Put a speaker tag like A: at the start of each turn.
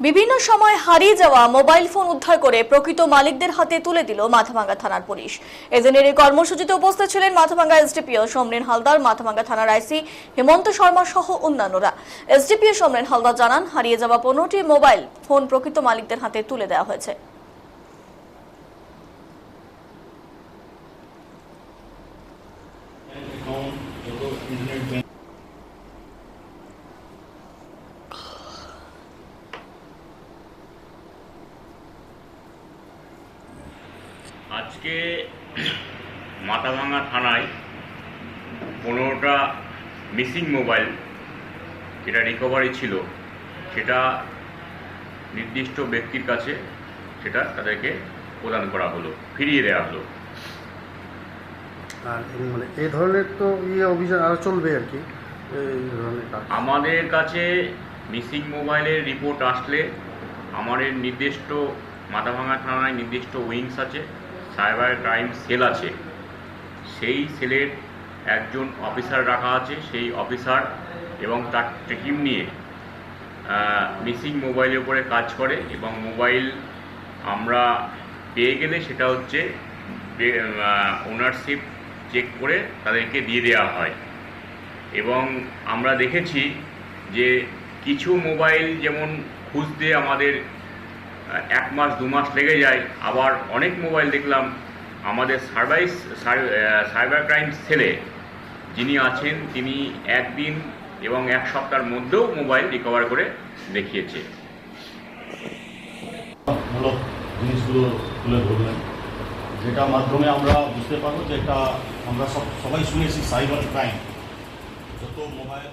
A: বিভিন্ন সময় হারিয়ে যাওয়া মোবাইল ফোন উদ্ধার করে প্রকৃত মালিকদের হাতে তুলে দিল মাথাভাঙ্গা থানার পুলিশ। এদিনের এই কর্মসূচিতে উপস্থিত ছিলেন মাথাভাঙ্গা এসডিপিও সমরেন হালদার, মাথাভাঙ্গা থানার আইসি হেমন্ত শর্মা সহ অন্যান্যরা। এসডিপিও সমরেন হালদার জানান, হারিয়ে যাওয়া 15টি মোবাইল ফোন প্রকৃত মালিকদের হাতে তুলে দেওয়া হয়েছে।
B: আজকে মাথাভাঙ্গা থানায় 15টা মিসিং মোবাইল যেটা রিকভারি ছিল সেটা নির্দিষ্ট ব্যক্তির কাছে সেটা তাদেরকে প্রদান করা হলো, ফিরিয়ে দেওয়া হলো।
C: আর মানে এই ধরনের তো অভিযান আরও চলবে আর কি।
B: আমাদের কাছে মিসিং মোবাইলের রিপোর্ট আসলে আমাদের নির্দিষ্ট মাথাভাঙ্গা থানায় নির্দিষ্ট উইংস আছে, সাইবার ক্রাইম সেল আছে, সেই সেলের একজন অফিসার রাখা আছে। সেই অফিসার এবং তার টিম নিয়ে মিসিং মোবাইলের উপরে কাজ করে এবং মোবাইল আমরা পেয়ে গেলে সেটা হচ্ছে ওনারশিপ চেক করে তাদেরকে দিয়ে দেওয়া হয়। এবং আমরা দেখেছি যে কিছু মোবাইল যেমন খুঁজতে আমাদের 1 মাস 2 মাস লেগে যায়, আবার অনেক মোবাইল দেখলাম আমাদের সাইবার ক্রাইম সেলে যিনি আছেন তিনি 1 দিন এবং 1 সপ্তাহের মধ্যেও মোবাইল রিকভার করে দেখিয়েছে।
D: ভালো জিনিসগুলো তুলে ধরলেন, যেটার মাধ্যমে আমরা বুঝতে পারবো যে এটা আমরা সবাই শুনেছি সাইবার ক্রাইম, যত মোবাইল